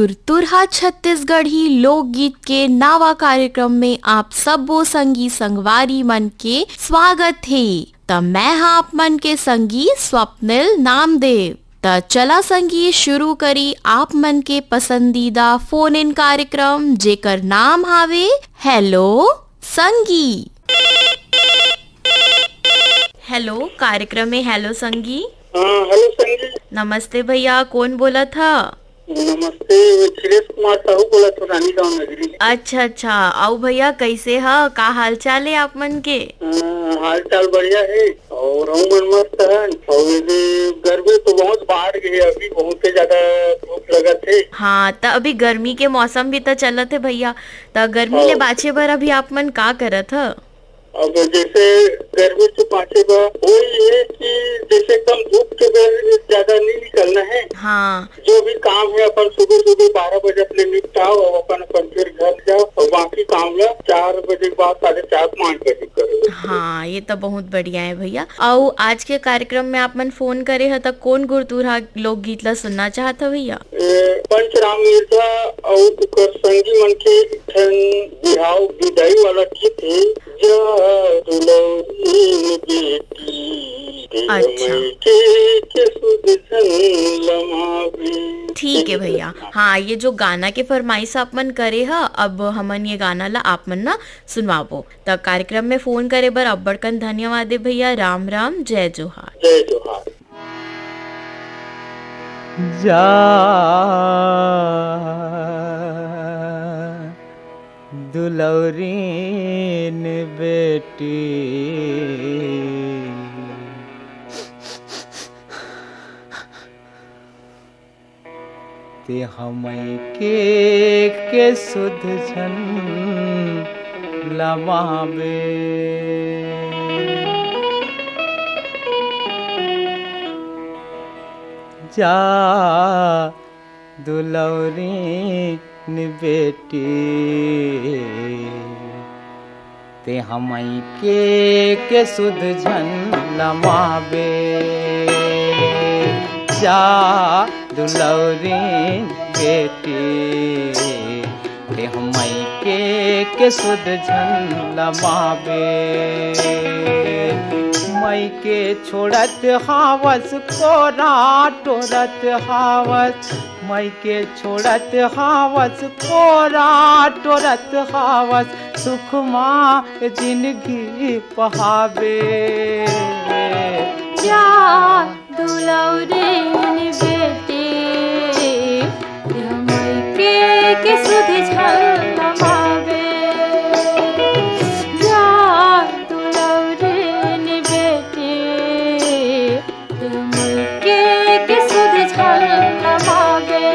गुरतुरहा छत्तीसगढ़ी लोकगीत के नावा कार्यक्रम में आप सबो संगी संगवारी मन के स्वागत है। त मैं हाँ आप मन के संगी स्वप्निल नामदेव। त चला संगी शुरू करी आप मन के पसंदीदा फोन इन कार्यक्रम जेकर नाम हावे हेलो संगी। हेलो कार्यक्रम में हेलो संगी। हेलो संगी। नमस्ते भैया, कौन बोला था? नमस्ते, सुरेश कुमार साहू बोला तो रानी गांव नगरी। अच्छा, आओ भैया, कैसे है, का हाल चाल है आप मन के? हाल चाल बढ़िया है और हम मन मस्त है। और गर्मी तो बहुत बढ़ गई है, अभी बहुत ज्यादा धूप लगत है। हाँ, त अभी गर्मी के मौसम भी तो चलत है भैया। त गर्मी ले बाचे बर अभी आप मन का करत है? अब जैसे गर्मी से बाँचे बा वही है कि जैसे कम धूप के वजह ज्यादा नहीं निकलना है। हाँ, जो भी काम है अपन सुबह 12 बजे अपने निपटाओ और अपन फिर घर जाओ और बाकी काम ला 4 बजे के बाद 4:30-5 बजे करो। हाँ, ये तो बहुत बढ़िया है भैया। आओ आज के कार्यक्रम में आप मन फोन करे है तो कौन गुरतुरहा लोकगीत ला सुनना चाहता भैया? पंचराम मिर्जा और उकर संगी मन के बिहाव विदाई वाला गीत है। अच्छा, ठीक है भैया। हाँ, ये जो गाना के फरमाइश आप मन करे है, अब हमन ये गाना ला आप मन ना सुनवाबो। त कार्यक्रम में फोन करे बर अब्बड़कन धन्यवाद है भैया। राम राम, जय जोहार। जय जोहार। जा दुलौरीन बेटी ते हमई के सुध झन लमाबे जा दुलौरीन बेटी ते हमई के सुध झन लमाबे जा दुलौरीन बेटी ते हमई के सुध झन लमाबे मई के छोड़त हावस कोरा टोरत हावस मई के छोड़त हावस कोरा टोरत हावस सुखमा जिंदगी पहावे जा दुलौरीन बेटी मई के सुध झन लमावे जा दुलौरीन बेटी मई के सुध झन लमावे।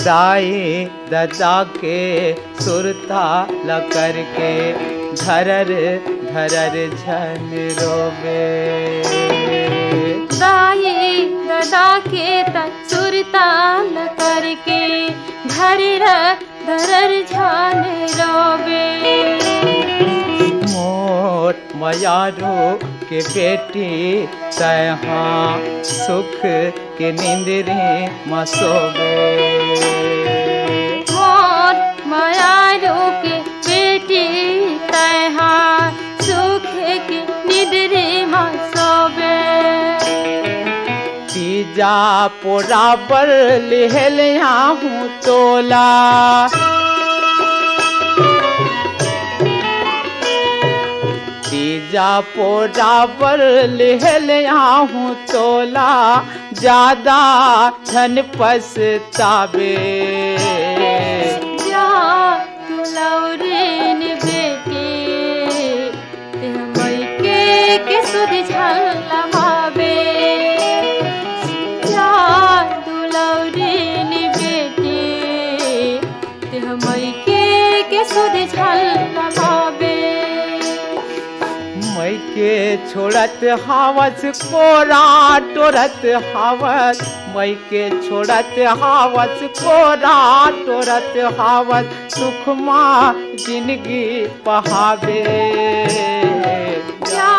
दाई ददा के सुरता ल करके धरर धरर झन रोवे दाई ददा के सुरता ल करके धरर धरर झन रोवे मोट मयारो के बेटी तहाँ सुख के नींदरे मसोबे मोट मयारो के बेटी तहाँ सुख के निद्रे मसोबे तीजा पोरा पर लेहल हूँ तोला तीजा पोरा पर लेहल हूँ तोला ज्यादा धन पछतावे जा दुलौरीन बेटी मई के सुध झन लमावे जा दुलौरीन बेटी मई के सुध झन लमावे मई के के छोड़त हावस कोरा टोरत हावस, मई के छोड़त हावस कोरा टोरत हावस, सुखमा जिंदगी पहावे। जा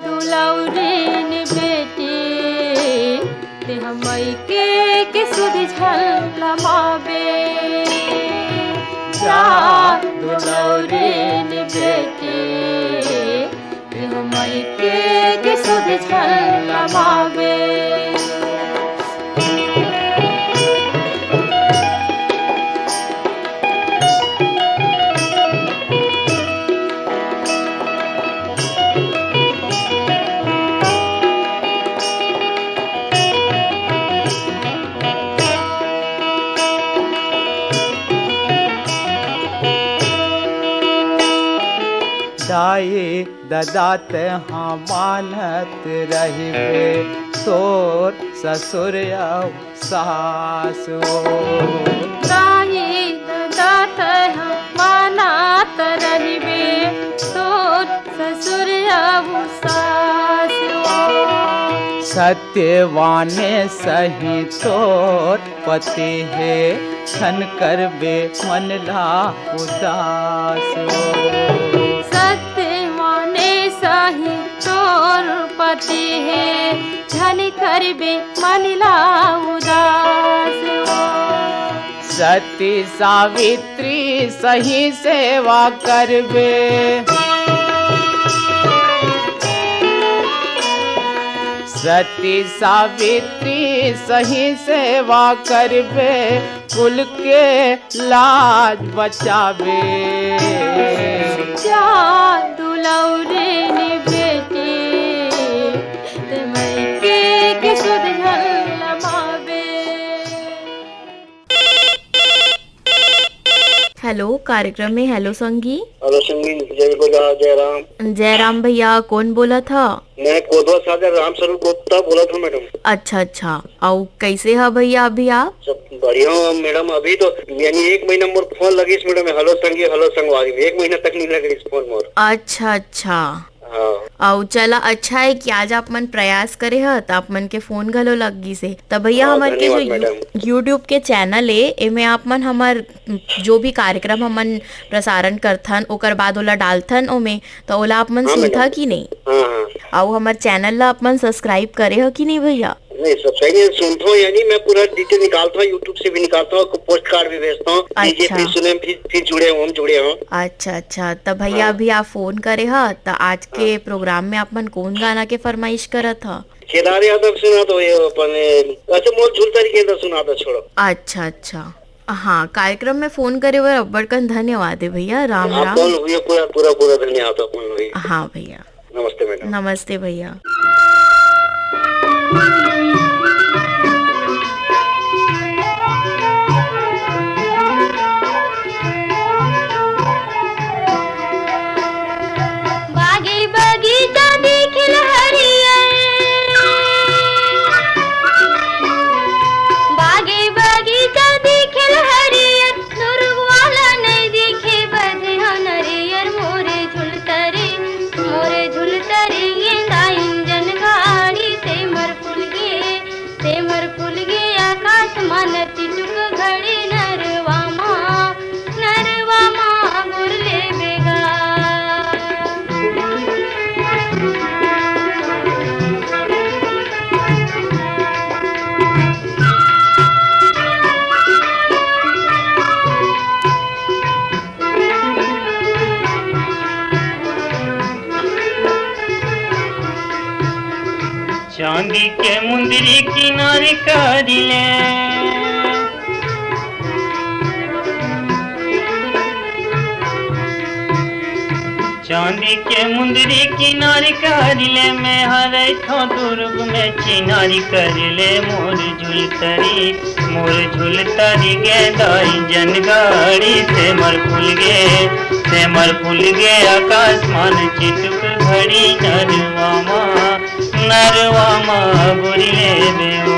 दुलौरीन बेटी ते हमई के सुध झलमावे। जा दुलौरीन बेटी ते हमई के सुध झलमावे। दाई ददात हाँ मानत रहिबे, तोर ससुर सास हो। दाई ददात हाँ मानत रहिबे, तोर ससुर सास हो। सत्यवाने सही तोर पति है, छन करबे मन ला उदास हो। सत्यवाने सही तोर पति है, छन करबे मन ला उदास हो। सती सावित्री सही सेवा करबे, सती सावित्री सही सेवा करबे, कुल के लाज बचावे। जा दुलौरीन बेटी ते मई के सुध झलमावे। हेलो, कार्यक्रम में हेलो संगी। हेलो संगी, जय बोला जय राम। जय राम भैया, कौन बोला था? मैं कोदवा सागर राम स्वरूप गुप्ता बोला था मैडम। अच्छा अच्छा, और कैसे है भैया अभी आप? सब बढ़िया हूँ मैडम। अभी तो यानी 1 महीना मोर फोन लगी इस मैडम, हेलो संगी हेलो संगवारी में 1 महीना तक नहीं लगे इस फोन मोर। अच्छा अच्छा, हाँ और चला अच्छा है कि आज आप मन प्रयास करे ह त आप मन के फोन घलो लगी से। तब भैया हाँ, हमारे के जो धन्यवाद यूट्यूब के चैनल है एमे आप मन हमार जो भी कार्यक्रम हमन प्रसारण करथन ओकर बाद ओला डालथन ओमे, तो ओला आप मन हाँ, सुनथा मैडम। कि नहीं? हाँ और हमार चैनल ला आप मन सब्सक्राइब करे ह कि नहीं भैया? नहीं सब सही है, सुनता हूँ यानी मैं पूरा डिटेल निकालता हूँ, यूट्यूब से भी निकालता हूँ, पोस्ट कार्ड भी भेजता हूँ। डीजे अच्छा। फिर सुने फिर जुड़े हूँ। अच्छा अच्छा, तब भैया अभी आप फोन करे ह त आज के प्रोग्राम में आप मन कौन गाना के फरमाइश करत ह? केदार यादव सुना तो ये अपने अच्छा मोल झूलता के सुना दो छोड़ो। अच्छा अच्छा, हाँ, कार्यक्रम में फोन करे बर अब्बड़कन धन्यवाद है भैया। राम आप राम। कौन हुई पूरा धन्यवाद अपन हुई। हाँ भैया, नमस्ते मैडम। नमस्ते भैया। बागी बगीचा दिखल हरियर, बागी बगीचा दिखल हरियर, दुर्ग वाला नहीं दिखे बधे नरियर। मोरे झुलतरी गेंदा इंजन गाड़ी, तेमर फूल गे आकाश मान चिटुक घड़ी। नरवा माँ गुरले बेगा। चांदी के मुंदरी किनारे करिले, चांदी के मुंदरी किनारे करिले, मैं हरे थो दुर्ग में चिनारी करिले। मोर झुलतरी गेंदा इंजन गाड़ी, तेमर फूल गे आकाश मान चिटुक घड़ी। नरवा माँ गुरिले बेओ।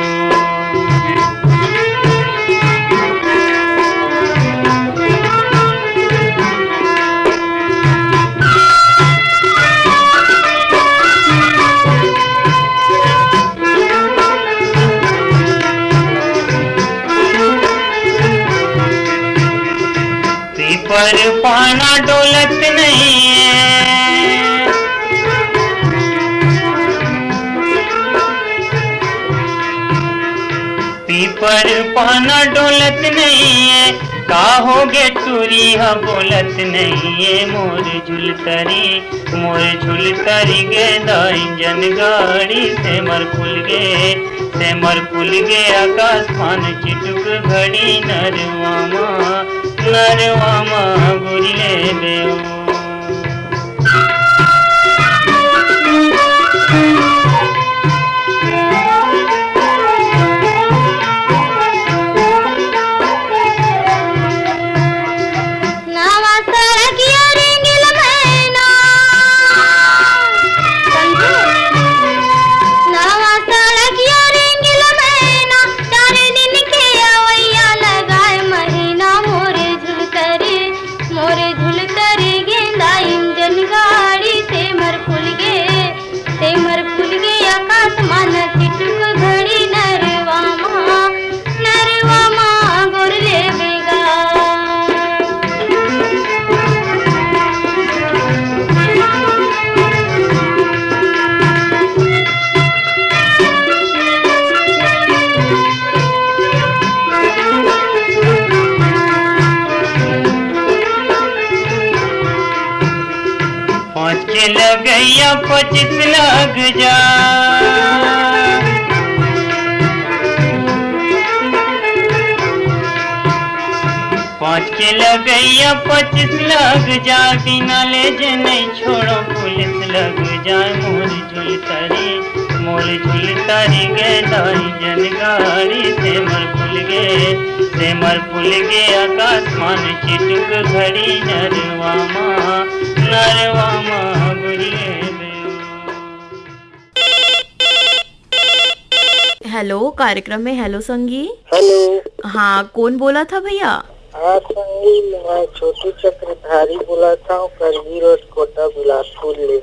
पीपर पाना डोलत नहीं है, पीपर पाना डोलत नहीं है, काहोगे टूरी हा बोलत नहीं है। मोर झुलतरी गे इंजन गाड़ी से मर फुल गे आकाशमान चिटुक घड़ी नरवामा गुरिले बेओ। लगैया 25 लग जा, 5 के लगैया 25 लग जा, बिना ले जे नहीं छोड़ो पुलिस लग जाए। मोर झुलतरी गे इंजन गाड़ी से मर फुल गे आकाशमान चिटुक घड़ी नरवामा गुरिले बेओ। हेलो, कार्यक्रम में हेलो संगी। हेलो। हाँ, कौन बोला था भैया? हाँ संगी, मैं छोटू चक्रधारी बोला था, करवी रोड कोटा बिलासपुर ले।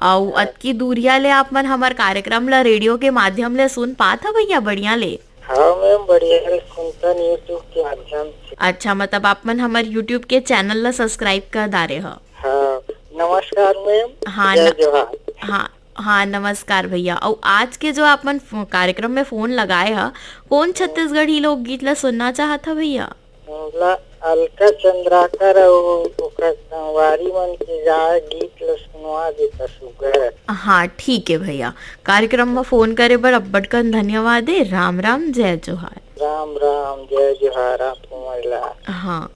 आओ अतकी दूरिया ले आप मन हमार कार्यक्रम ला रेडियो के माध्यम ले सुन पाता भैया बढ़िया ले? हाँ मैम, बढ़िया सुनता यूट्यूब के माध्यम से। अच्छा, मतलब आप मन हमार यूट्यूब के चैनल ला सब्सक्राइब कर दारे हो? हाँ, नमस्कार मैम। हाँ जय जोहार। हाँ नमस्कार भैया। और आज के जो आप मन कार्यक्रम में फोन लगाए है, कौन छत्तीसगढ़ी लोकगीत ला सुनना चाहता भैया? अलका चंद्राकर संगवारी मन के जाए गीत ला सुनवा देता सुगर। हाँ ठीक है भैया, कार्यक्रम में फोन करे बर अब्बड़कन धन्यवाद है। राम राम, जय जोहार। राम राम, जय जोहार आपको महिला। हाँ।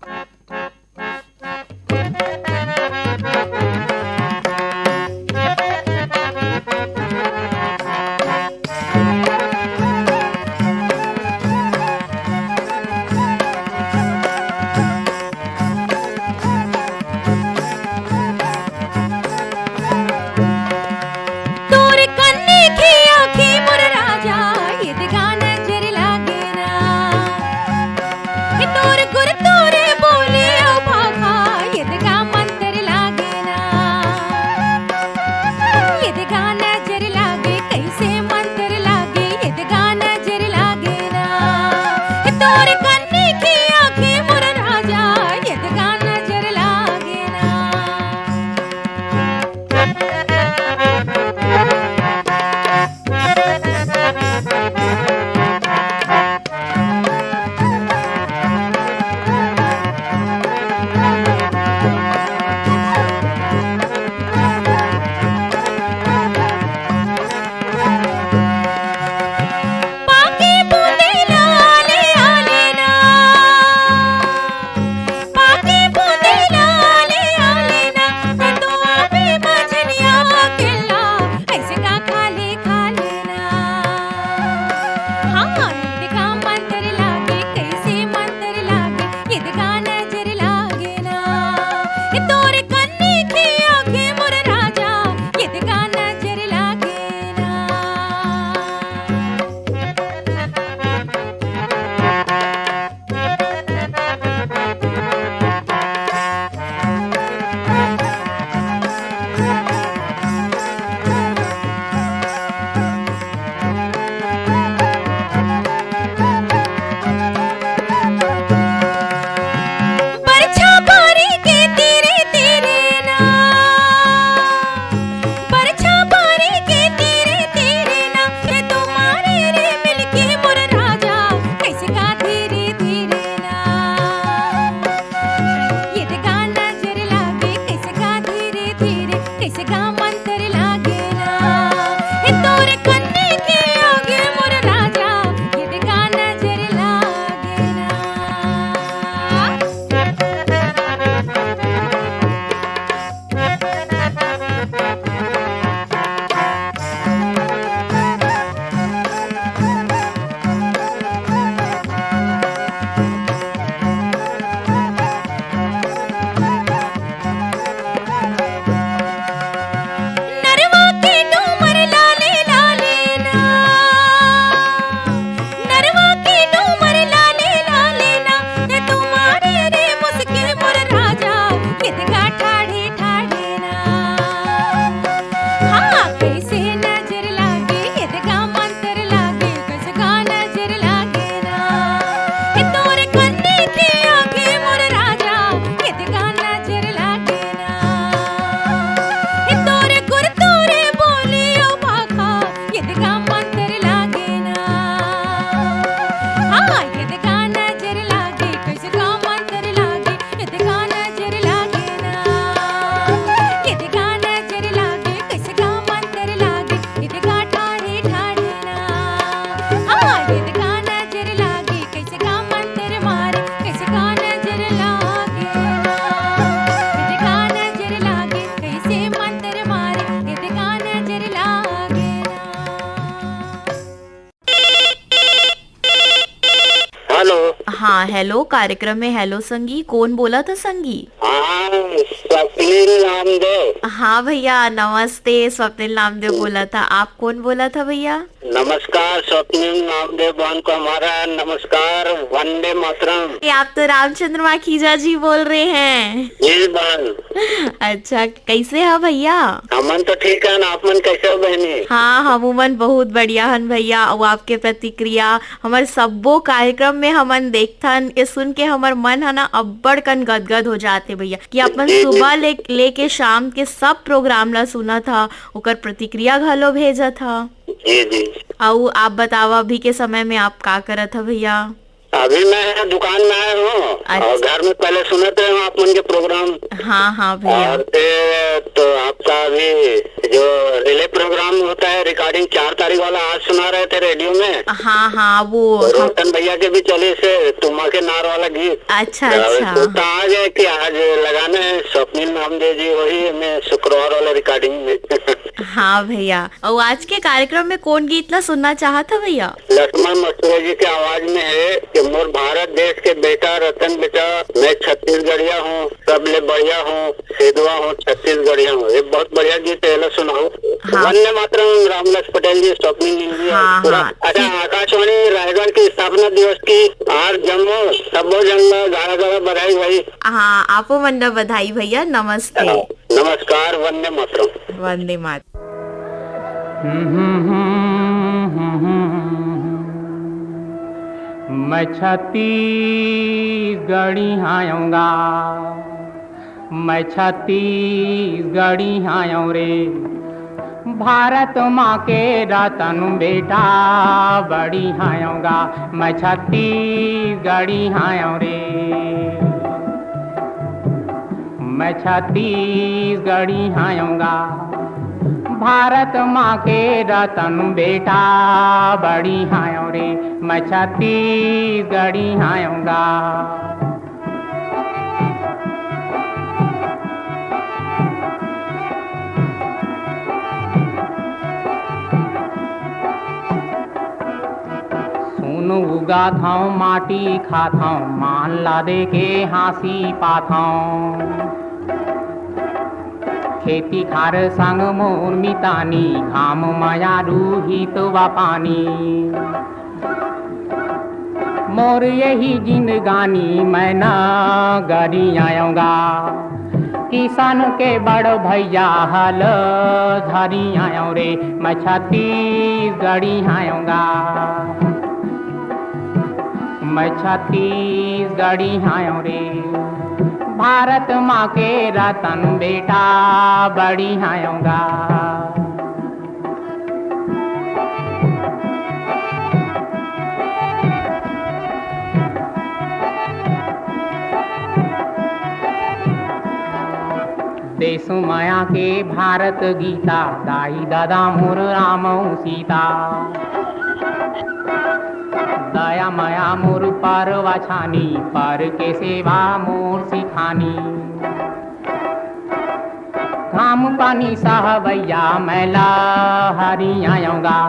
हाँ हेलो, कार्यक्रम में हेलो संगी, कौन बोला था संगी? हाँ, स्वप्निल नामदेव। हाँ भैया नमस्ते, स्वप्निल नामदेव बोला था। आप कौन बोला था भैया? नमस्कार स्वप्निल नामदेव बहन को हमारा नमस्कार, वंदे मातरम। ये आप तो रामचंद्र माखीजा जी बोल रहे हैं। जी बहन। अच्छा, कैसे है भैया? हमन तो ठीक है ना, आप मन कैसे हो बहनी? हाँ हमन बहुत बढ़िया हन भैया। और आपके प्रतिक्रिया हमारे सबो कार्यक्रम में हमन देखथन, ये सुन के हमार मन है ना अब्बड़ कन गदगद हो जाते भैया कि अपन सुबह लेके शाम के सब प्रोग्राम ला सुना था, ओकर प्रतिक्रिया घलो भेजा था। जी जी। और आप बतावा अभी के समय में आप का करत है भैया? अभी मैं दुकान में आया हूँ और घर में पहले सुनते हैं आप मन के प्रोग्राम। हाँ हाँ भैया। और फिर तो आपका अभी जो रिले प्रोग्राम होता है रिकॉर्डिंग 4 तारीख वाला आज सुना रहे थे रेडियो में। हाँ हाँ वो रोशन भैया के भी चले से तुमा के नार वाला गीत। अच्छा अच्छा। तो आज है कि आज लगाना है स्वप्निल नामदेव जी, वही मैं शुक्रवार वाला रिकॉर्डिंग में। हाँ भैया। और आज के कार्यक्रम में कौन गीत ला सुनना चाहा था भैया? लक्ष्मण मसूरा जी के आवाज में है कि मोर भारत देश के बेटा रतन बेटा, मैं छत्तीसगढ़िया हूँ, सबले बढ़िया हूँ, सेधवा हूँ, छत्तीसगढ़िया हूँ। ये बहुत बढ़िया गीत है, सुनाओ। हाँ। वंदे मातरम, रामदास पटेल जी, स्वप्निल जी। हाँ, हाँ। अच्छा, आकाशवाणी रायगढ़ की स्थापना दिवस की आज जम्मू सबो जन गाड़ा बधाई भाई। हाँ आपो मंडा बधाई भैया, नमस्ते। नमस्कार, वंदे मातरम। वंदे मातरम। मैं छत्तीसगढ़ी आऊँगा, मैं छत्तीसगढ़ी आऊँ रे, भारत माँ के रतन बेटा बड़ी आऊँगा, मैं छत्तीसगढ़ी आऊँ रे, मैं छत्तीसगढ़ी आऊँगा, भारत माँ के रतन बेटा बड़ी आऊँ रे, मैं छत्तीसगढ़ी आऊँगा। सुन उगाथाऊँ माटी खाथाऊँ, मान ला दे के हाँसी पाथाऊँ, खेती खार संग मोर मितानी, घाम माया रूही तो वा पानी, मोर यही जिंदगानी मैं ना गरी आऊँगा, किसान के बड़ भैया हल धरी आऊँ रे, मैं छत्तीसगढ़ी आऊँगा, मैं छत्तीसगढ़ी आऊँ रे, भारत माँ के रतन बेटा बड़ी आऊँगा। देश माया के भारत गीता, दाई दादा मोर राम सीता, दया माया मोर पर वाछानी, पर के सेवा मोर सिखानी, घाम पानी सहबैया मैला हरी आऊँगा,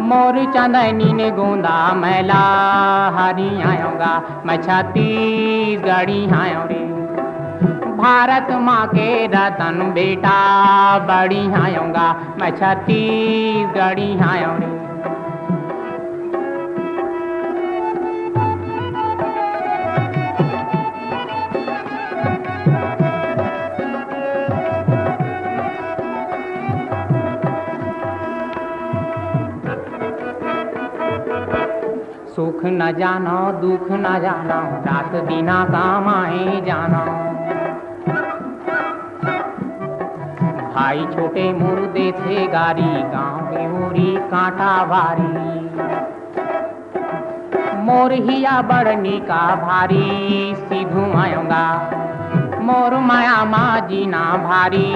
मोर चंदनी ने गोंदा मैला हरी आऊँगा, मैं छत्तीसगढ़ी आऊँ रे, भारत माँ के रतन बेटा बड़ी आऊँगा, मैं छत्तीसगढ़ी आऊँ रे। सुख न जानो दुख न जानो, रात दिना कमाए जानो, भाई छोटे मोर देथे गारी, गाँव के मोरी कांटा भारी, मोर हिया बड़नी का भारी, सीधू आऊँगा, मोर माया माँ जीना भारी,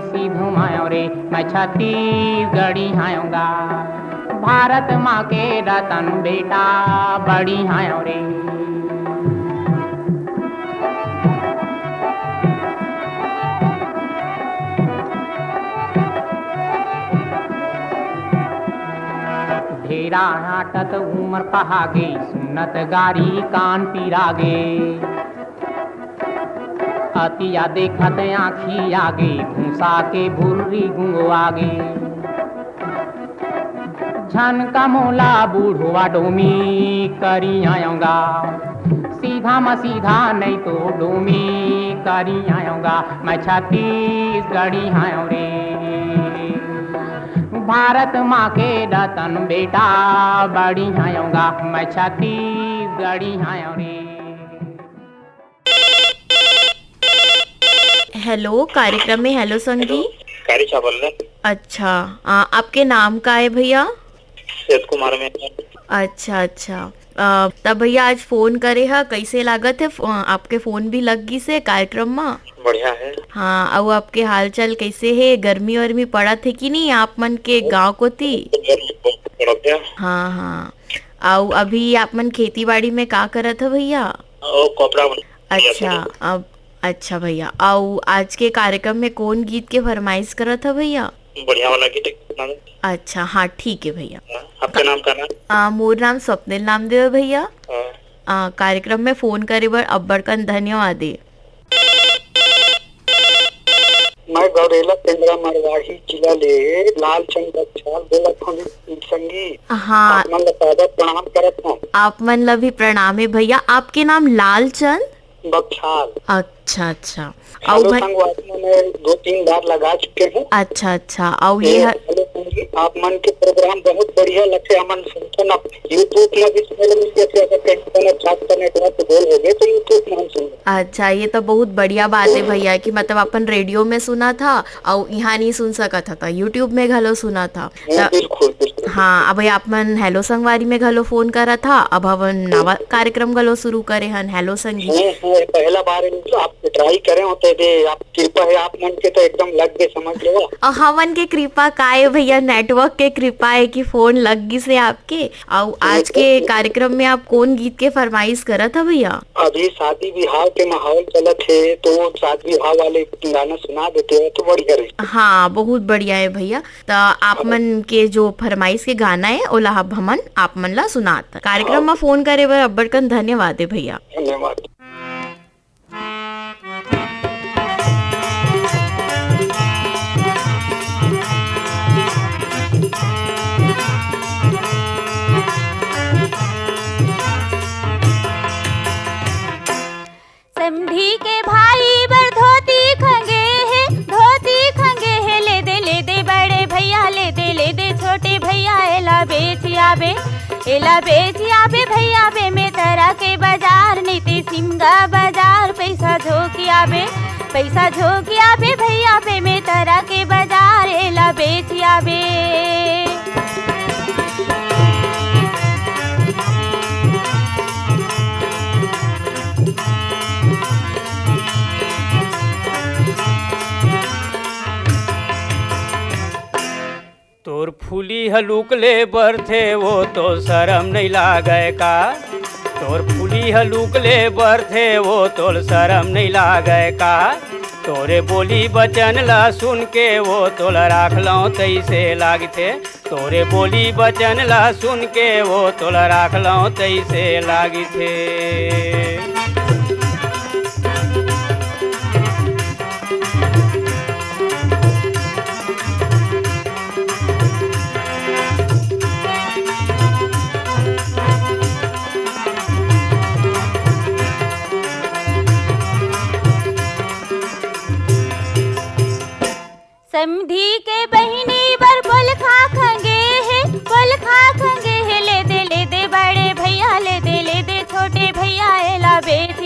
सीधू आऊँ रे, मैं छत्तीसगढ़ी आऊँगा, भारत माँ के रतन बेटा बड़ी आऊँ रे। ढेर बेड़ा हाटत उमर पहागे सुनत गारी कान पिरागे अतिया देखत आँखी आगे घुसा के भुर्री गुंगो आगे झन का मोला बूढ़वा डोमी करी आऊंगा सीधा म सीधा नहीं तो डोमी करी आऊंगा मैं छत्तीसगढ़ी आऊं रे भारत माँ के रतन बेटा बड़ी आऊंगा मैं छत्तीसगढ़ी आऊं रे। हेलो, कार्यक्रम में हेलो संगी। कारी चा बोल रहे? अच्छा, आपके नाम का है भैया? सेठ कुमार में। अच्छा अच्छा, तब भैया आज फोन करे है, कैसे लागत है? आपके फोन भी लग गई से कार्यक्रम में? बढ़िया है। हाँ, और आपके हाल चाल कैसे है? गर्मी वर्मी पड़ा थे कि नहीं आप मन के गांव को थी? हाँ हाँ, और अभी आप मन खेती बाड़ी में का करत है भैया? अच्छा, अब अच्छा भैया, और आज के कार्यक्रम में कौन गीत के फरमाइश करत है भैया? बढ़िया वाला गीत। अच्छा हाँ, ठीक है भैया। आपका नाम का नाम? मोर नाम स्वप्निल नामदेव है भैया। कार्यक्रम में फोन करे बर अब्बड़कन धन्यवाद। मैं गौरेला केंद्रा मरवाही जिला ले लालचंद बच्चाल बोलत हूँ संगी। हाँ, आप मन प्रणाम करत हूँ। आप मन ला भी प्रणाम है भैया। आपके नाम लालचंद बख्शाल। अच्छा अच्छा, हेलो संगवारी में मैं 2-3 बार लगा चुके हूँ। अच्छा अच्छा, और ये हेलो संगी, आप मन के प्रोग्राम बहुत बढ़िया लगे। हमन सुनते ना यूट्यूब में भी सुने मिलते थे, अगर कहीं अच्छा नेटवर्क बोल हो गए तो यूट्यूब में हम सुन। अच्छा, ये तो बहुत बढ़िया बात है भैया कि मतलब अपन रेडियो में सुना था और यहाँ नहीं सुन सका था, यूट्यूब में घलो सुना था। बिल्कुल बिल्कुल। हाँ, अब आप मन हेलो संगवारी में घलो फोन करा था, अब हम नवा कार्यक्रम घलो शुरू करे हन हेलो संगी। पहला बार आप ट्राई करे होते थे, आप कृपा है आप मन के तो एकदम लग गए, समझ लो। हमन के कृपा का है भैया, नेटवर्क के कृपा है कि फोन लग गई से आपके। और आज के कार्यक्रम में आप कौन गीत के फरमाइश करा था भैया? अभी शादी विवाह के माहौल चलत है तो शादी विवाह वाले गाना सुना देते हो तो बढ़िया रही। हाँ, बहुत बढ़िया है भैया। तो आप मन के जो फरमाइश के गाना है ओला हमन आप मन ला सुनात। कार्यक्रम में फोन करे बर अब्बड़कन धन्यवाद है भैया। धन्यवाद। समधी के भाई बर धोती खंगे है ले दे बड़े भैया ले दे छोटे भैया एला बेच आबे भैया बे में तरह के बाजार नीति सिमगा बाजार पैसा झोंकी आबे भैया बे में तरह के बाजार एला बेच आबे। तोर फूली हलूक ले बर थे वो तो शर्म नहीं लागे का? तोर फूली हलूक ले बर थे वो तो शर्म नहीं लागे का? तोरे बोली बचन ला सुन के वो तोला राख लो तैसे लागते। तोरे बोली बचन ला सुन के वो तोला राख लो तैसे लागते। समधी के बहिनी बर बोल खा खंगे है ले दे बड़े भैया ले दे छोटे भैया एला बेच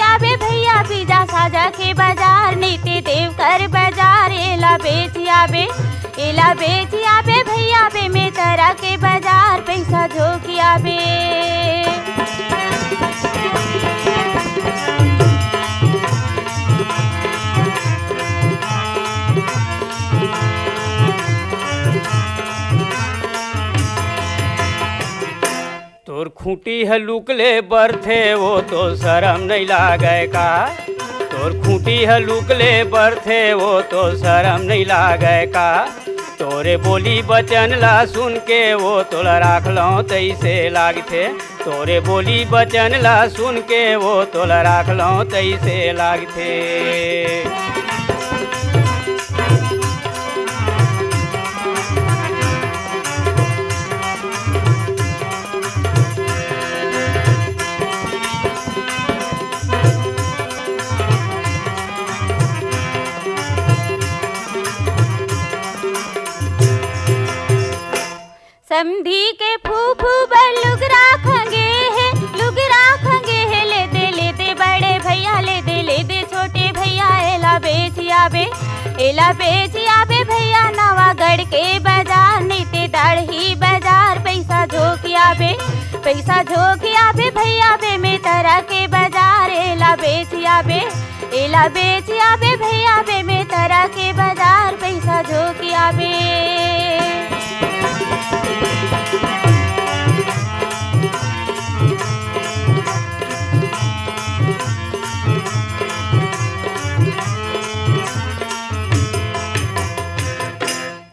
आबे भैया पिजा साजा के बाजार नीति देव कर बाजार एला बेच आबे भैया बे में तरह के बाजार पैसा झोंकी आबे। तोर खूंटी हलूक ले बर थे वो तो शर्म नहीं लागे का? तोर खूंटी हलूक ले बर थे वो तो शर्म नहीं लागे का? तोरे बोली बचन ला सुन के वो तोला राख लो तैसे लागथे। तोरे बोली बचन ला सुन के वो तोला राख लो तैसे लागथे। समधी के फूफू बर लुग राखेंगे है, लुग राखेंगे है, ले दे बड़े भैया, ले दे छोटे भैया। एला बेच आबे भैया नवागढ़ के बाजार, नीते दाढ़ी बाजार। पैसा झोंक आबे भैया बे में तरह के बाजार। एला बेच आबे भैया बे में तरह के बाजार, पैसा झोंक आबे।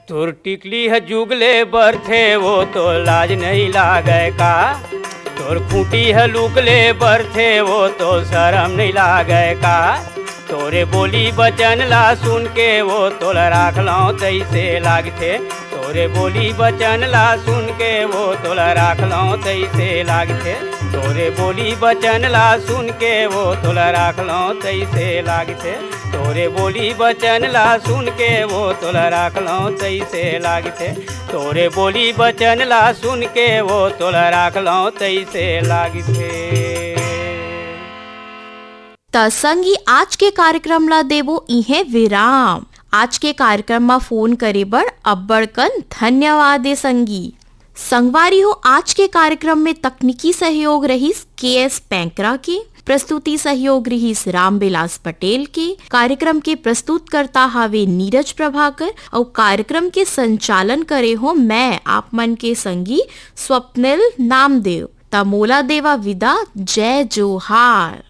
तोर टिकली है जुगले बरथे वो तो लाज नहीं लागे का। तोर खूंटी है लुकले बरथे वो तो शर्म नहीं लागे का। तोरे बोली बचन ला सुन के वो तोला राख लो तैसे लागथे। तोरे बोली बचन ला सुन के वो तोला राख लो तैसे लागथे। तोरे बोली बचन ला सुन के वो तोला राख लो तैसे लागथे। तोरे बोली बचन ला सुन के वो तोला राख लो तैसे लागथे। तोरे बोली बचन ला सुन के वो तोला राख लो तैसे लागथे। त संगी आज के कार्यक्रम ला देवो इहे विराम। आज के कार्यक्रम में फोन करे बर अब्बड़कन धन्यवाद है संगी। संगवारी हो आज के कार्यक्रम में तकनीकी सहयोग रहीस KS पैंकरा के, प्रस्तुति सहयोग रहीस रामबिलास पटेल के। कार्यक्रम के प्रस्तुत करता हावे नीरज प्रभाकर और कार्यक्रम के संचालन करे हो मैं आप मन के संगी स्वप्निल नामदेव। तमोला देवा विदा, जय जोहार।